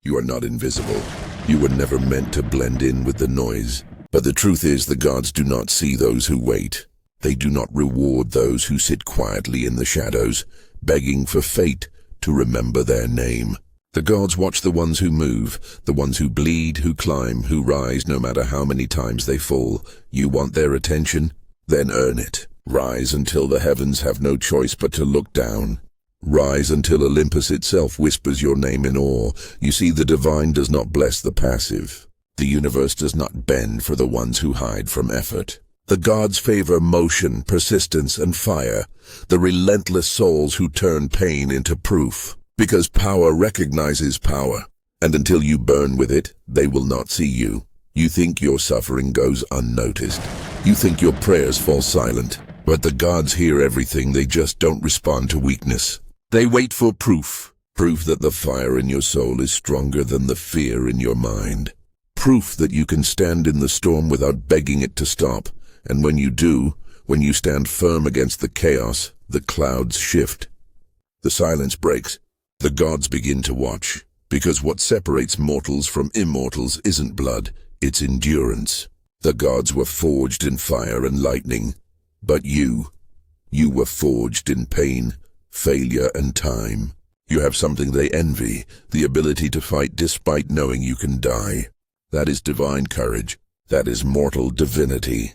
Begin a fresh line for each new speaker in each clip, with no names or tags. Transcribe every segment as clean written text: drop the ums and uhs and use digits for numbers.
You are not invisible. You were never meant to blend in with the noise. But the truth is, the gods do not see those who wait. They do not reward those who sit quietly in the shadows, begging for fate to remember their name. The gods watch the ones who move, the ones who bleed, who climb, who rise no matter how many times they fall. You want their attention? Then earn it. Rise until the heavens have no choice but to look down. Rise until Olympus itself whispers your name in awe. You see, the divine does not bless the passive. The universe does not bend for the ones who hide from effort. The gods favor motion, persistence, and fire, the relentless souls who turn pain into proof. Because power recognizes power, and until you burn with it, they will not see you. You think your suffering goes unnoticed. You think your prayers fall silent. But the gods hear everything, they just don't respond to weakness. They wait for proof. Proof that the fire in your soul is stronger than the fear in your mind. Proof that you can stand in the storm without begging it to stop. And when you do, when you stand firm against the chaos, the clouds shift. The silence breaks. The gods begin to watch, because what separates mortals from immortals isn't blood, it's endurance. The gods were forged in fire and lightning, but you were forged in pain, failure, and time. You have something they envy, the ability to fight despite knowing you can die. That is divine courage. That is mortal divinity.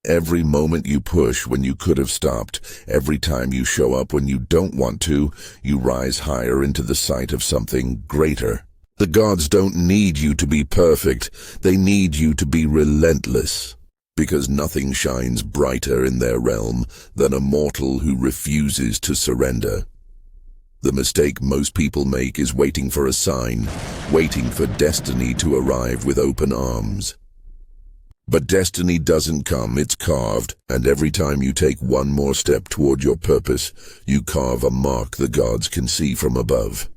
Every moment you push when you could have stopped, every time you show up when you don't want to, you rise higher into the sight of something greater. The gods don't need you to be perfect, they need you to be relentless. Because nothing shines brighter in their realm than a mortal who refuses to surrender. The mistake most people make is waiting for a sign, waiting for destiny to arrive with open arms. But destiny doesn't come, it's carved, and every time you take one more step toward your purpose, you carve a mark the gods can see from above.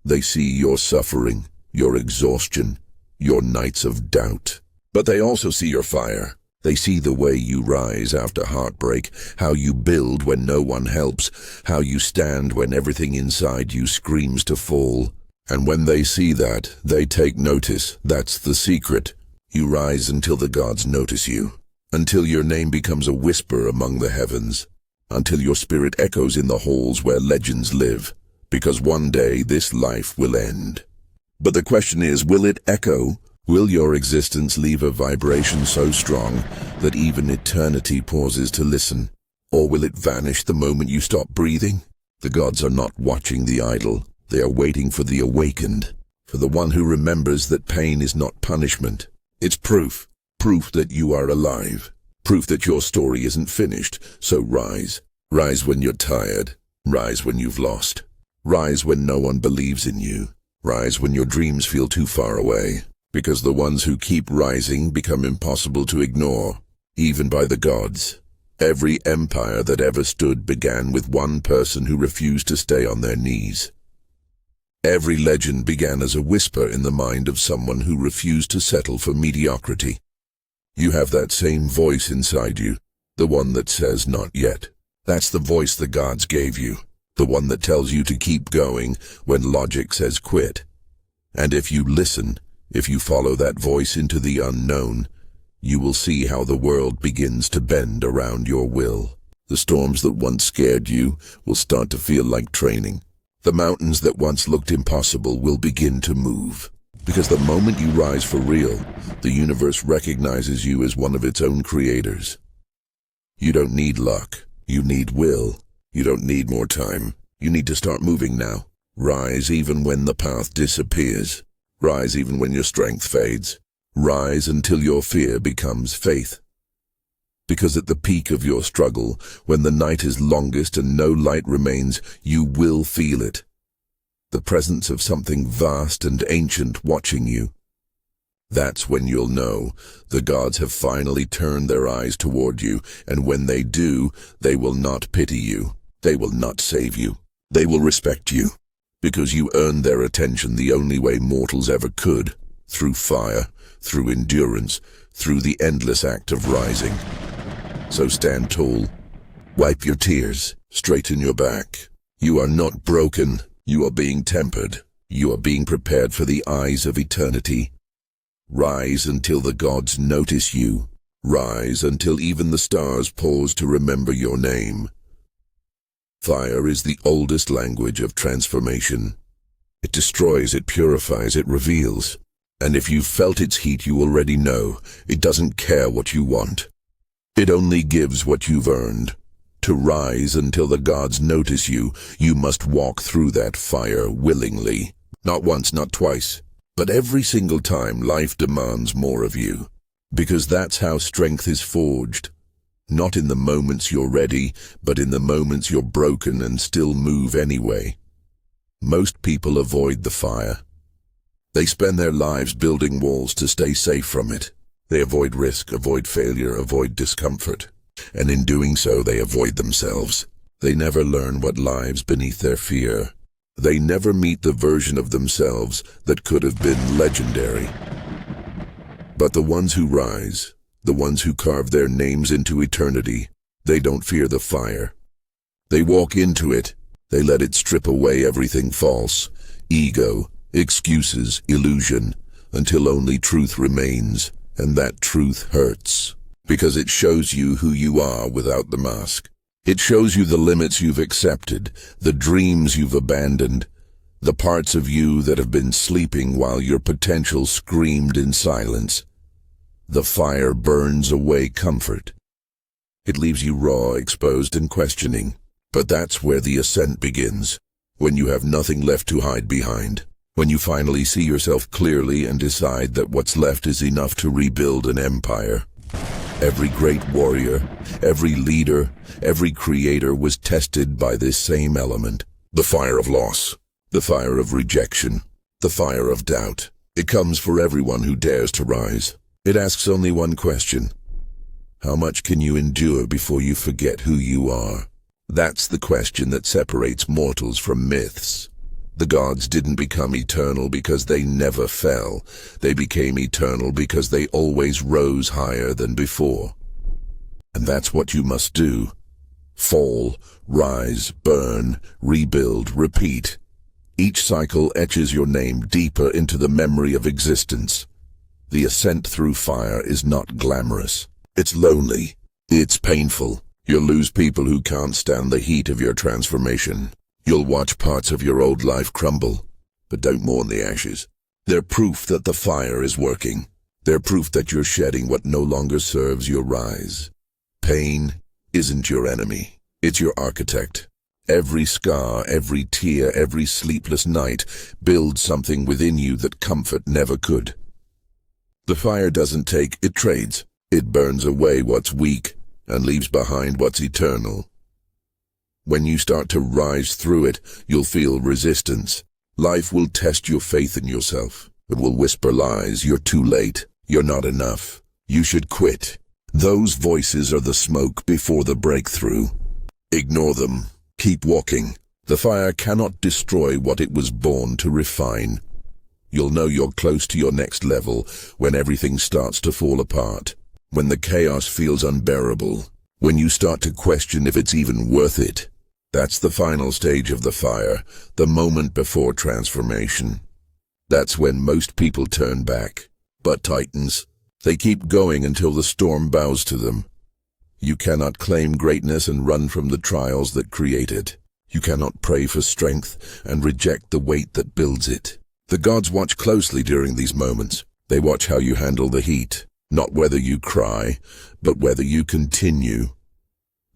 They see your suffering, your exhaustion, your nights of doubt. But they also see your fire. They see the way you rise after heartbreak, how you build when no one helps, how you stand when everything inside you screams to fall. And when they see that, they take notice. That's the secret. You rise until the gods notice you, until your name becomes a whisper among the heavens, until your spirit echoes in the halls where legends live, because one day this life will end. But the question is, will it echo? Will your existence leave a vibration so strong that even eternity pauses to listen? Or will it vanish the moment you stop breathing? The gods are not watching the idle, they are waiting for the awakened, for the one who remembers that pain is not punishment. It's proof that you are alive, proof that your story isn't finished. So rise. Rise when you're tired. Rise when you've lost. Rise when no one believes in you. Rise when your dreams feel too far away. Because the ones who keep rising become impossible to ignore, even by the gods. Every empire that ever stood began with one person who refused to stay on their knees. Every legend began as a whisper in the mind of someone who refused to settle for mediocrity. You have that same voice inside you, the one that says not yet. That's the voice the gods gave you, the one that tells you to keep going when logic says quit. And if you listen, if you follow that voice into the unknown, you will see how the world begins to bend around your will. The storms that once scared you will start to feel like training. The mountains that once looked impossible will begin to move. Because the moment you rise for real, the universe recognizes you as one of its own creators. You don't need luck. You need will. You don't need more time. You need to start moving now. Rise even when the path disappears. Rise even when your strength fades. Rise until your fear becomes faith. Because at the peak of your struggle, when the night is longest and no light remains, you will feel it. The presence of something vast and ancient watching you. That's when you'll know the gods have finally turned their eyes toward you, and when they do, they will not pity you. They will not save you. They will respect you. Because you earned their attention the only way mortals ever could, through fire, through endurance, through the endless act of rising. So stand tall, wipe your tears, straighten your back. You are not broken, you are being tempered. You are being prepared for the eyes of eternity. Rise until the gods notice you. Rise until even the stars pause to remember your name. Fire is the oldest language of transformation. It destroys, it purifies, it reveals. And if you've felt its heat, you already know it doesn't care what you want. It only gives what you've earned. To rise until the gods notice you, you must walk through that fire willingly. Not once, not twice, but every single time life demands more of you. Because that's how strength is forged. Not in the moments you're ready, but in the moments you're broken and still move anyway. Most people avoid the fire. They spend their lives building walls to stay safe from it. They avoid risk, avoid failure, avoid discomfort. And in doing so, they avoid themselves. They never learn what lies beneath their fear. They never meet the version of themselves that could have been legendary. But the ones who rise, the ones who carve their names into eternity, they don't fear the fire. They walk into it. They let it strip away everything false, ego, excuses, illusion, until only truth remains, and that truth hurts. Because it shows you who you are without the mask. It shows you the limits you've accepted, the dreams you've abandoned, the parts of you that have been sleeping while your potential screamed in silence. The fire burns away comfort. It leaves you raw, exposed, and questioning. But that's where the ascent begins, when you have nothing left to hide behind, when you finally see yourself clearly and decide that what's left is enough to rebuild an empire. Every great warrior, every leader, every creator was tested by this same element. The fire of loss, the fire of rejection, the fire of doubt. It comes for everyone who dares to rise. It asks only one question. How much can you endure before you forget who you are? That's the question that separates mortals from myths. The gods didn't become eternal because they never fell. They became eternal because they always rose higher than before. And that's what you must do. Fall, rise, burn, rebuild, repeat. Each cycle etches your name deeper into the memory of existence. The ascent through fire is not glamorous. It's lonely. It's painful. You'll lose people who can't stand the heat of your transformation. You'll watch parts of your old life crumble, but don't mourn the ashes. They're proof that the fire is working. They're proof that you're shedding what no longer serves your rise. Pain isn't your enemy. It's your architect. Every scar, every tear, every sleepless night builds something within you that comfort never could. The fire doesn't take, it trades. It burns away what's weak and leaves behind what's eternal. When you start to rise through it, you'll feel resistance. Life will test your faith in yourself. It will whisper lies. You're too late. You're not enough. You should quit. Those voices are the smoke before the breakthrough. Ignore them. Keep walking. The fire cannot destroy what it was born to refine. You'll know you're close to your next level when everything starts to fall apart. When the chaos feels unbearable. When you start to question if it's even worth it. That's the final stage of the fire, the moment before transformation. That's when most people turn back. But Titans, they keep going until the storm bows to them. You cannot claim greatness and run from the trials that create it. You cannot pray for strength and reject the weight that builds it. The gods watch closely during these moments. They watch how you handle the heat, not whether you cry, but whether you continue.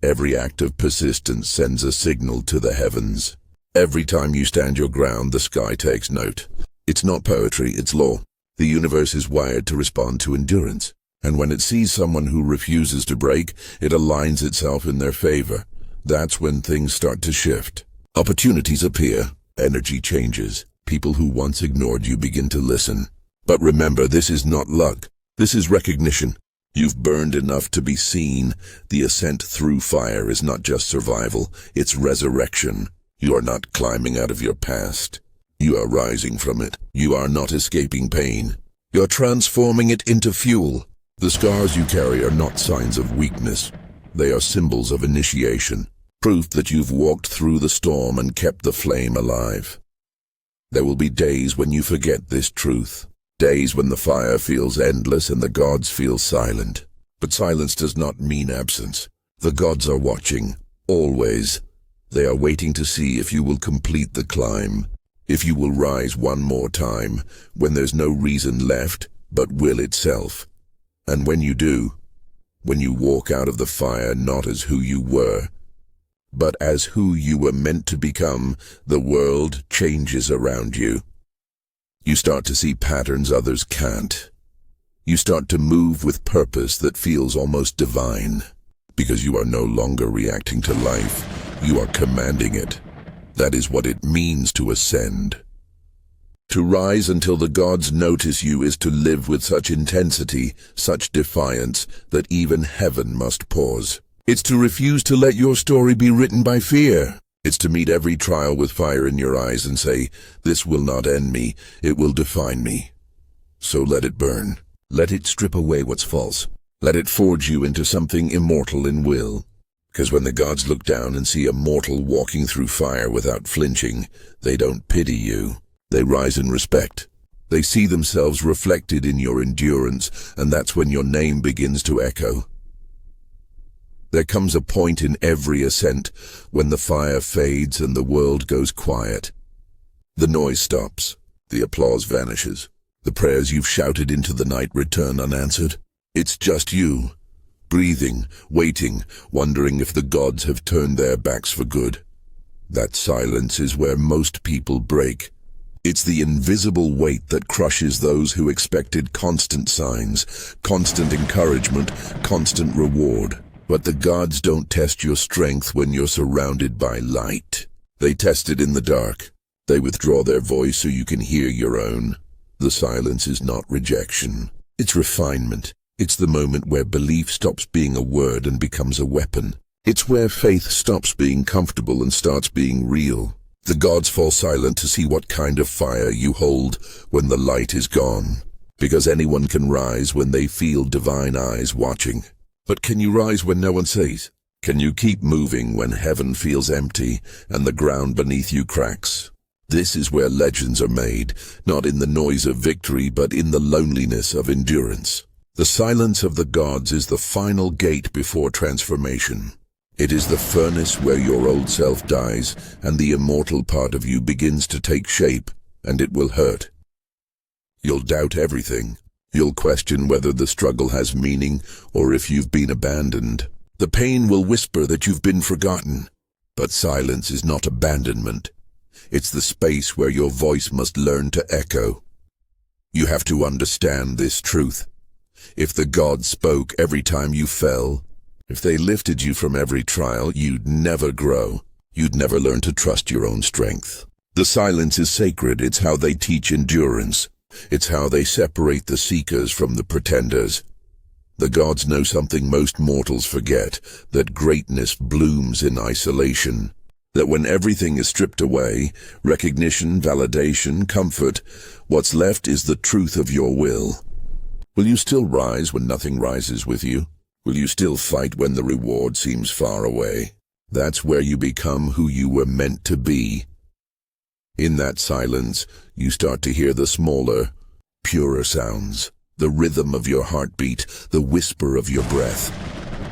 Every act of persistence sends a signal to the heavens. Every time you stand your ground, the sky takes note. It's not poetry, it's law. The universe is wired to respond to endurance. And when it sees someone who refuses to break, it aligns itself in their favor. That's when things start to shift. Opportunities appear. Energy changes. People who once ignored you begin to listen. But remember, this is not luck. This is recognition. You've burned enough to be seen. The ascent through fire is not just survival, it's resurrection. You are not climbing out of your past. You are rising from it. You are not escaping pain. You're transforming it into fuel. The scars you carry are not signs of weakness. They are symbols of initiation, proof that you've walked through the storm and kept the flame alive. There will be days when you forget this truth. Days when the fire feels endless and the gods feel silent. But silence does not mean absence. The gods are watching, always. They are waiting to see if you will complete the climb, if you will rise one more time, when there's no reason left but will itself. And when you do, when you walk out of the fire not as who you were, but as who you were meant to become, the world changes around you. You start to see patterns others can't. You start to move with purpose that feels almost divine, because you are no longer reacting to life, you are commanding it. That is what it means to ascend. To rise until the gods notice you is to live with such intensity, such defiance, that even heaven must pause. It's to refuse to let your story be written by fear. It's to meet every trial with fire in your eyes and say, this will not end me, it will define me. So let it burn. Let it strip away what's false. Let it forge you into something immortal in will. Because when the gods look down and see a mortal walking through fire without flinching, they don't pity you. They rise in respect. They see themselves reflected in your endurance, and that's when your name begins to echo. There comes a point in every ascent when the fire fades and the world goes quiet. The noise stops. The applause vanishes. The prayers you've shouted into the night return unanswered. It's just you, breathing, waiting, wondering if the gods have turned their backs for good. That silence is where most people break. It's the invisible weight that crushes those who expected constant signs, constant encouragement, constant reward. But the gods don't test your strength when you're surrounded by light. They test it in the dark. They withdraw their voice so you can hear your own. The silence is not rejection. It's refinement. It's the moment where belief stops being a word and becomes a weapon. It's where faith stops being comfortable and starts being real. The gods fall silent to see what kind of fire you hold when the light is gone. Because anyone can rise when they feel divine eyes watching. But can you rise when no one sees? Can you keep moving when heaven feels empty and the ground beneath you cracks? This is where legends are made, not in the noise of victory, but in the loneliness of endurance. The silence of the gods is the final gate before transformation. It is the furnace where your old self dies and the immortal part of you begins to take shape, and it will hurt. You'll doubt everything. You'll question whether the struggle has meaning or if you've been abandoned. The pain will whisper that you've been forgotten. But silence is not abandonment. It's the space where your voice must learn to echo. You have to understand this truth. If the gods spoke every time you fell, if they lifted you from every trial, you'd never grow. You'd never learn to trust your own strength. The silence is sacred. It's how they teach endurance. It's how they separate the seekers from the pretenders. The gods know something most mortals forget, that greatness blooms in isolation. That when everything is stripped away, recognition, validation, comfort, what's left is the truth of your will. Will you still rise when nothing rises with you? Will you still fight when the reward seems far away? That's where you become who you were meant to be. In that silence, you start to hear the smaller, purer sounds, the rhythm of your heartbeat, the whisper of your breath,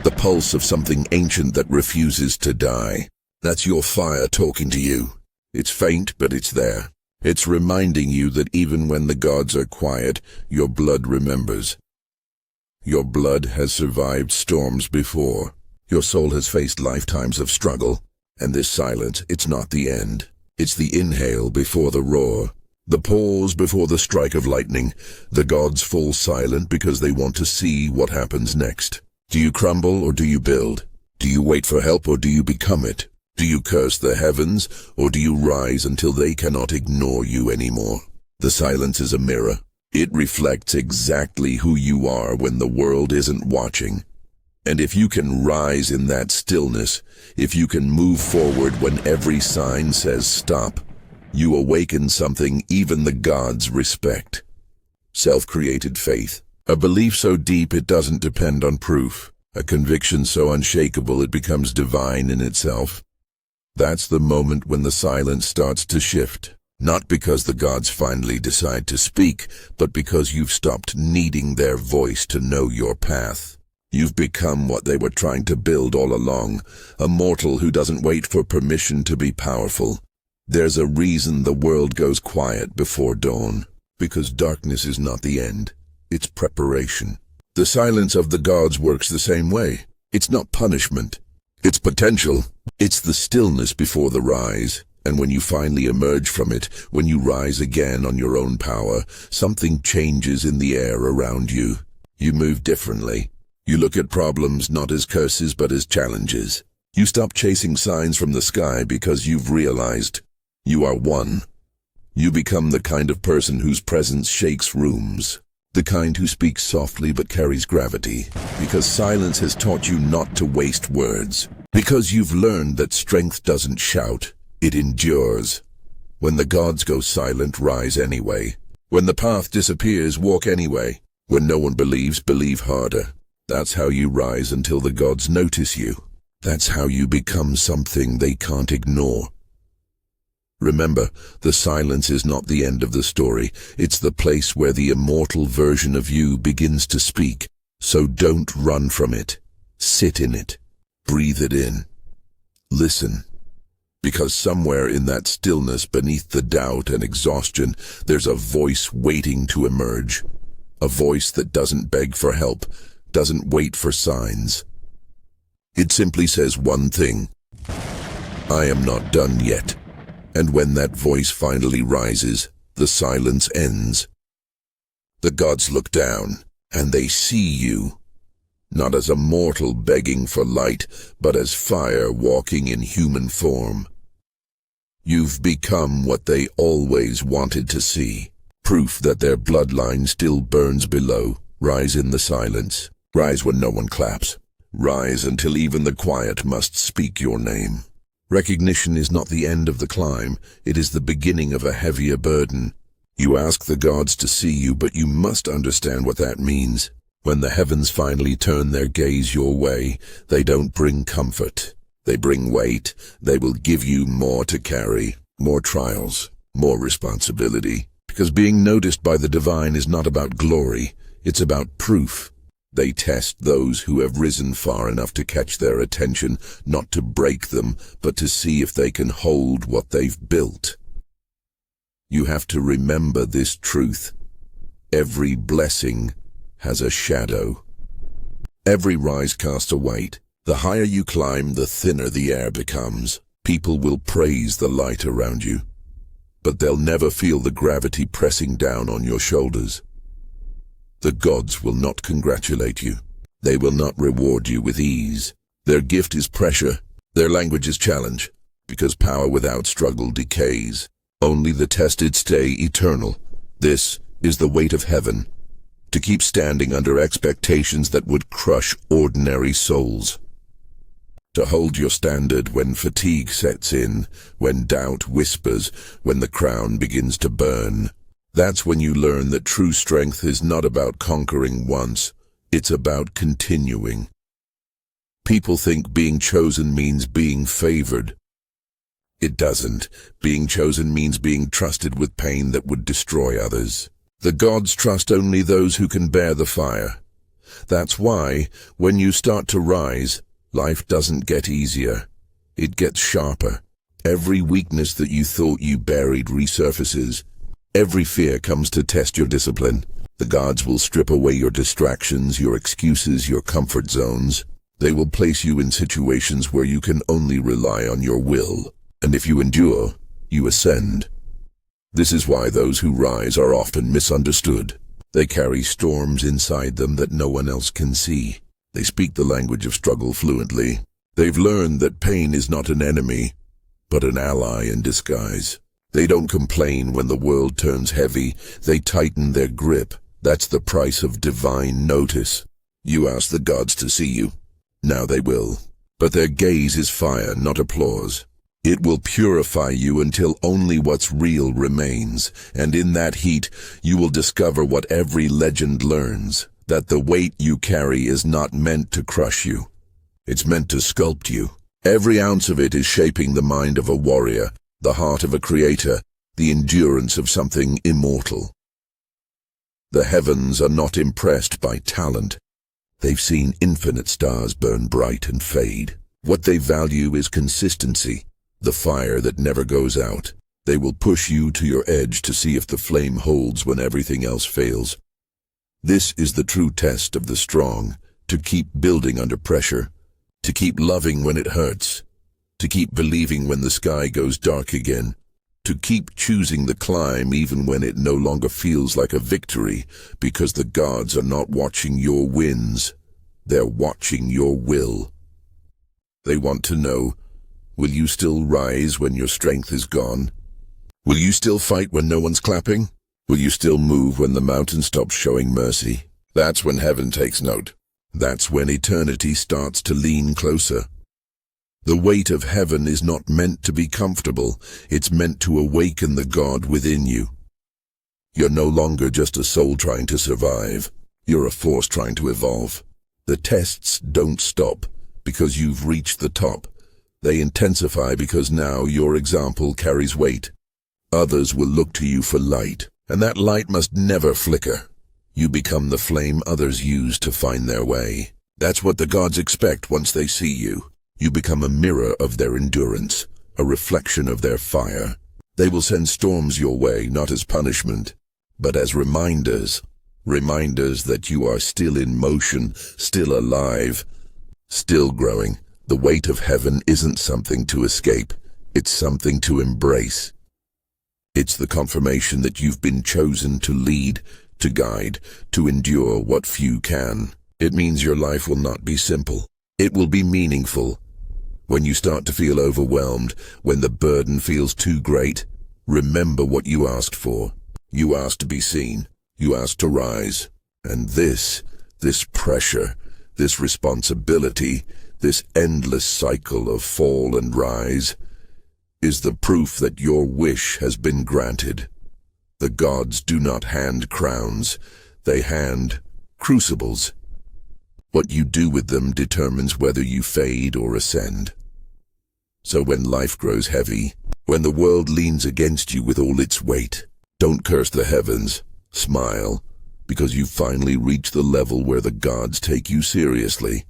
the pulse of something ancient that refuses to die. That's your fire talking to you. It's faint, but it's there. It's reminding you that even when the gods are quiet, your blood remembers. Your blood has survived storms before. Your soul has faced lifetimes of struggle. And this silence, it's not the end. It's the inhale before the roar. The pause before the strike of lightning. The gods fall silent because they want to see what happens next. Do you crumble or do you build? Do you wait for help or do you become it? Do you curse the heavens or do you rise until they cannot ignore you anymore? The silence is a mirror. It reflects exactly who you are when the world isn't watching. And if you can rise in that stillness, if you can move forward when every sign says stop, you awaken something even the gods respect. Self-created faith. A belief so deep it doesn't depend on proof. A conviction so unshakable it becomes divine in itself. That's the moment when the silence starts to shift. Not because the gods finally decide to speak, but because you've stopped needing their voice to know your path. You've become what they were trying to build all along, a mortal who doesn't wait for permission to be powerful. There's a reason the world goes quiet before dawn, because darkness is not the end, it's preparation. The silence of the gods works the same way. It's not punishment, it's potential. It's the stillness before the rise. And when you finally emerge from it, when you rise again on your own power, something changes in the air around you. You move differently. You look at problems not as curses but as challenges. You stop chasing signs from the sky because you've realized you are one. You become the kind of person whose presence shakes rooms. The kind who speaks softly but carries gravity. Because silence has taught you not to waste words. Because you've learned that strength doesn't shout. It endures. When the gods go silent, rise anyway. When the path disappears, walk anyway. When no one believes, believe harder. That's how you rise until the gods notice you. That's how you become something they can't ignore. Remember, the silence is not the end of the story. It's the place where the immortal version of you begins to speak. So don't run from it. Sit in it. Breathe it in. Listen. Because somewhere in that stillness, beneath the doubt and exhaustion, there's a voice waiting to emerge. A voice that doesn't beg for help, doesn't wait for signs. It simply says one thing: I am not done yet. And when that voice finally rises, the silence ends. The gods look down, and they see you. Not as a mortal begging for light, but as fire walking in human form. You've become what they always wanted to see. Proof that their bloodline still burns below. Rise in the silence. Rise when no one claps. Rise until even the quiet must speak your name. Recognition is not the end of the climb. It is the beginning of a heavier burden. You ask the gods to see you, but you must understand what that means. When the heavens finally turn their gaze your way, they don't bring comfort. They bring weight. They will give you more to carry, more trials, more responsibility. Because being noticed by the divine is not about glory, it's about proof. They test those who have risen far enough to catch their attention, not to break them, but to see if they can hold what they've built. You have to remember this truth. Every blessing has a shadow. Every rise casts a weight. The higher you climb, the thinner the air becomes. People will praise the light around you, but they'll never feel the gravity pressing down on your shoulders. The gods will not congratulate you. They will not reward you with ease. Their gift is pressure. Their language is challenge, because power without struggle decays. Only the tested stay eternal. This is the weight of heaven. To keep standing under expectations that would crush ordinary souls. To hold your standard when fatigue sets in, when doubt whispers, when the crown begins to burn. That's when you learn that true strength is not about conquering once, it's about continuing. People think being chosen means being favored. It doesn't. Being chosen means being trusted with pain that would destroy others. The gods trust only those who can bear the fire. That's why, when you start to rise, life doesn't get easier. It gets sharper. Every weakness that you thought you buried resurfaces. Every fear comes to test your discipline. The gods will strip away your distractions, your excuses, your comfort zones. They will place you in situations where you can only rely on your will. And if you endure, you ascend. This is why those who rise are often misunderstood. They carry storms inside them that no one else can see. They speak the language of struggle fluently. They've learned that pain is not an enemy, but an ally in disguise. They don't complain when the world turns heavy. They tighten their grip. That's the price of divine notice. You ask the gods to see you. Now they will. But their gaze is fire, not applause. It will purify you until only what's real remains. And in that heat, you will discover what every legend learns. That the weight you carry is not meant to crush you. It's meant to sculpt you. Every ounce of it is shaping the mind of a warrior, the heart of a creator, the endurance of something immortal. The heavens are not impressed by talent. They've seen infinite stars burn bright and fade. What they value is consistency, the fire that never goes out. They will push you to your edge to see if the flame holds when everything else fails. This is the true test of the strong, to keep building under pressure, to keep loving when it hurts, to keep believing when the sky goes dark again, to keep choosing the climb even when it no longer feels like a victory, because the gods are not watching your wins, they're watching your will. They want to know, will you still rise when your strength is gone? Will you still fight when no one's clapping? Will you still move when the mountain stops showing mercy? That's when heaven takes note. That's when eternity starts to lean closer. The weight of heaven is not meant to be comfortable. It's meant to awaken the God within you. You're no longer just a soul trying to survive. You're a force trying to evolve. The tests don't stop because you've reached the top. They intensify because now your example carries weight. Others will look to you for light, and that light must never flicker. You become the flame others use to find their way. That's what the gods expect once they see you. You become a mirror of their endurance, a reflection of their fire. They will send storms your way, not as punishment, but as reminders. Reminders that you are still in motion, still alive, still growing. The weight of heaven isn't something to escape. It's something to embrace. It's the confirmation that you've been chosen to lead, to guide, to endure what few can. It means your life will not be simple. It will be meaningful. When you start to feel overwhelmed, when the burden feels too great, remember what you asked for. You asked to be seen. You asked to rise. And this pressure, this responsibility, this endless cycle of fall and rise, is the proof that your wish has been granted. The gods do not hand crowns, they hand crucibles. What you do with them determines whether you fade or ascend. So when life grows heavy, when the world leans against you with all its weight, don't curse the heavens. Smile, because you've finally reached the level where the gods take you seriously.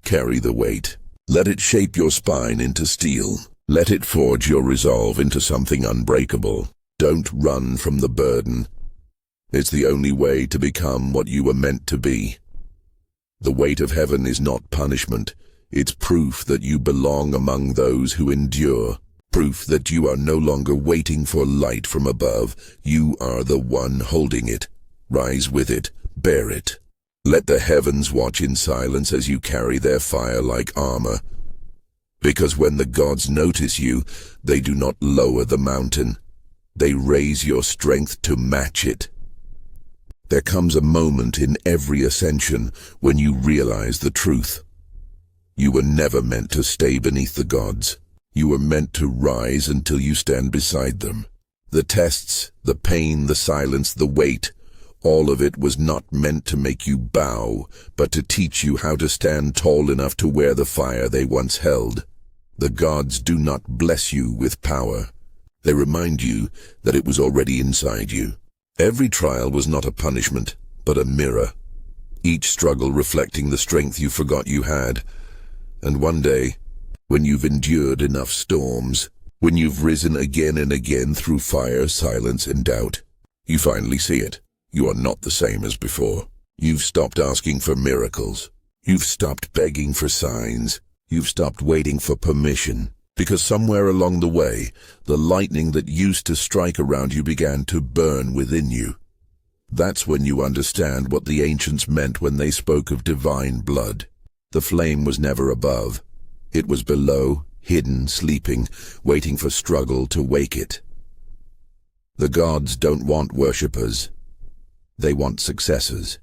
Carry the weight. Let it shape your spine into steel. Let it forge your resolve into something unbreakable. Don't run from the burden. It's the only way to become what you were meant to be. The weight of heaven is not punishment. It's proof that you belong among those who endure. Proof that you are no longer waiting for light from above. You are the one holding it. Rise with it. Bear it. Let the heavens watch in silence as you carry their fire like armor. Because when the gods notice you, they do not lower the mountain. They raise your strength to match it. There comes a moment in every ascension when you realize the truth. You were never meant to stay beneath the gods. You were meant to rise until you stand beside them. The tests, the pain, the silence, the weight, all of it was not meant to make you bow, but to teach you how to stand tall enough to wear the fire they once held. The gods do not bless you with power. They remind you that it was already inside you. Every trial was not a punishment, but a mirror. Each struggle reflecting the strength you forgot you had. And one day, when you've endured enough storms, when you've risen again and again through fire, silence, and doubt, you finally see it. You are not the same as before. You've stopped asking for miracles. You've stopped begging for signs. You've stopped waiting for permission. Because somewhere along the way, the lightning that used to strike around you began to burn within you. That's when you understand what the ancients meant when they spoke of divine blood. The flame was never above. It was below, hidden, sleeping, waiting for struggle to wake it. The gods don't want worshippers. They want successors.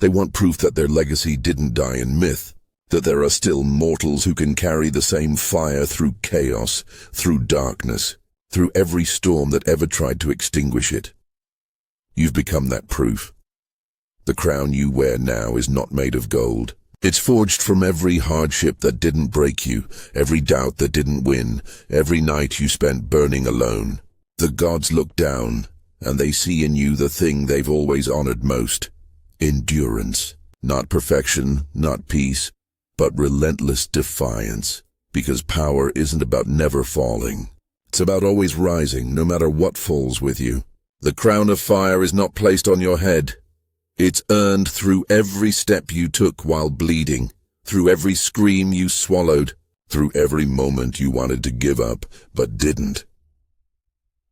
They want proof that their legacy didn't die in myth, that there are still mortals who can carry the same fire through chaos, through darkness, through every storm that ever tried to extinguish it. You've become that proof. The crown you wear now is not made of gold. It's forged from every hardship that didn't break you, every doubt that didn't win, every night you spent burning alone. The gods look down, and they see in you the thing they've always honored most: endurance. Not perfection, not peace, but relentless defiance. Because power isn't about never falling. It's about always rising, no matter what falls with you. The crown of fire is not placed on your head. It's earned through every step you took while bleeding, through every scream you swallowed, through every moment you wanted to give up, but didn't.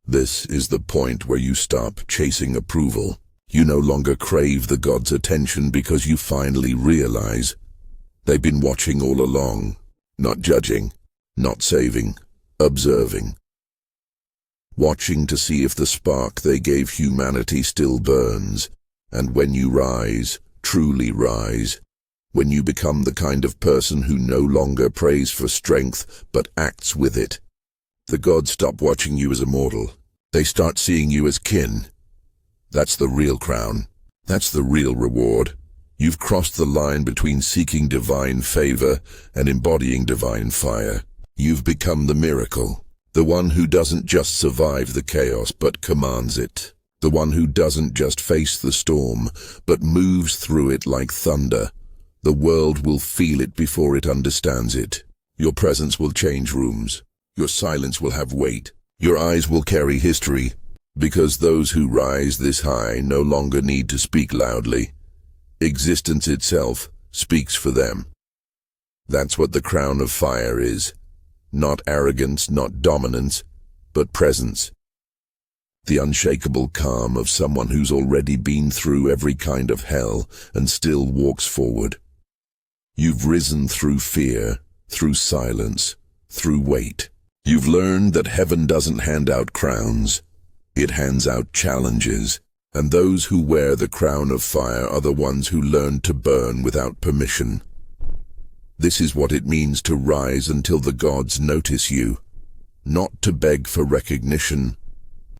This is the point where you stop chasing approval. You no longer crave the gods' attention because you finally realize they've been watching all along, not judging, not saving, observing. Watching to see if the spark they gave humanity still burns. And when you rise, truly rise, when you become the kind of person who no longer prays for strength but acts with it, the gods stop watching you as a mortal. They start seeing you as kin. That's the real crown. That's the real reward. You've crossed the line between seeking divine favor and embodying divine fire. You've become the miracle, the one who doesn't just survive the chaos but commands it. The one who doesn't just face the storm, but moves through it like thunder. The world will feel it before it understands it. Your presence will change rooms. Your silence will have weight. Your eyes will carry history, because those who rise this high no longer need to speak loudly. Existence itself speaks for them. That's what the crown of fire is. Not arrogance, not dominance, but presence. The unshakable calm of someone who's already been through every kind of hell and still walks forward. You've risen through fear, through silence, through weight. You've learned that heaven doesn't hand out crowns. It hands out challenges, and those who wear the crown of fire are the ones who learn to burn without permission. This is what it means to rise until the gods notice you. Not to beg for recognition,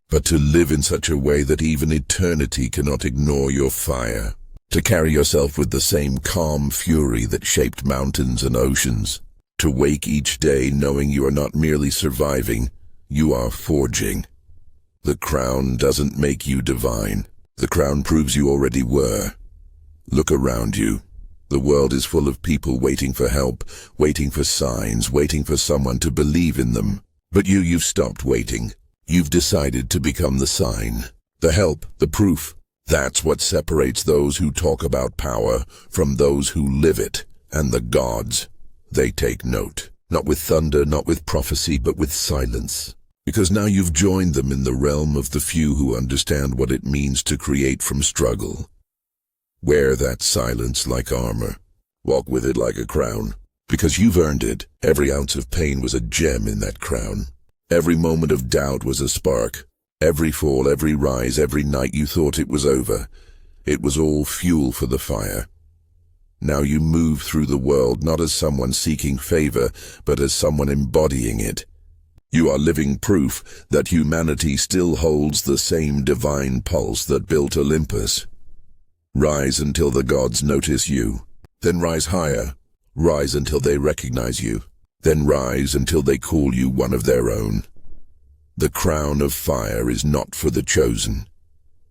but to live in such a way that even eternity cannot ignore your fire. To carry yourself with the same calm fury that shaped mountains and oceans. To wake each day knowing you are not merely surviving, you are forging. The crown doesn't make you divine. The crown proves you already were. Look around you. The world is full of people waiting for help, waiting for signs, waiting for someone to believe in them. But you've stopped waiting. You've decided to become the sign, the help, the proof. That's what separates those who talk about power from those who live it. And the gods, they take note. Not with thunder, not with prophecy, but with silence. Because now you've joined them in the realm of the few who understand what it means to create from struggle. Wear that silence like armor. Walk with it like a crown. Because you've earned it. Every ounce of pain was a gem in that crown. Every moment of doubt was a spark. Every fall, every rise, every night you thought it was over. It was all fuel for the fire. Now you move through the world not as someone seeking favor, but as someone embodying it. You are living proof that humanity still holds the same divine pulse that built Olympus. Rise until the gods notice you. Then rise higher. Rise until they recognize you. Then rise until they call you one of their own. The crown of fire is not for the chosen.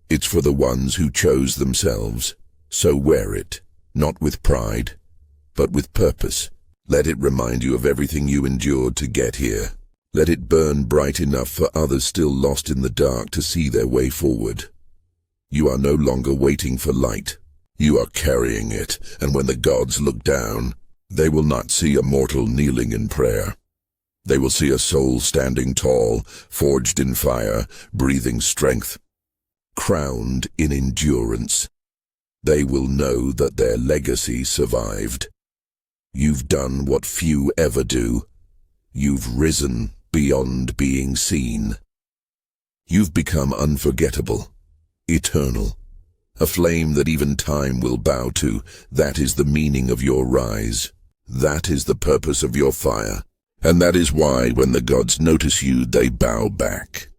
It's for the ones who chose themselves. So wear it, not with pride, but with purpose. Let it remind you of everything you endured to get here. Let it burn bright enough for others still lost in the dark to see their way forward. You are no longer waiting for light. You are carrying it, and when the gods look down, they will not see a mortal kneeling in prayer. They will see a soul standing tall, forged in fire, breathing strength, crowned in endurance. They will know that their legacy survived. You've done what few ever do. You've risen beyond being seen. You've become unforgettable, eternal. A flame that even time will bow to. That is the meaning of your rise. That is the purpose of your fire. And that is why when the gods notice you, they bow back.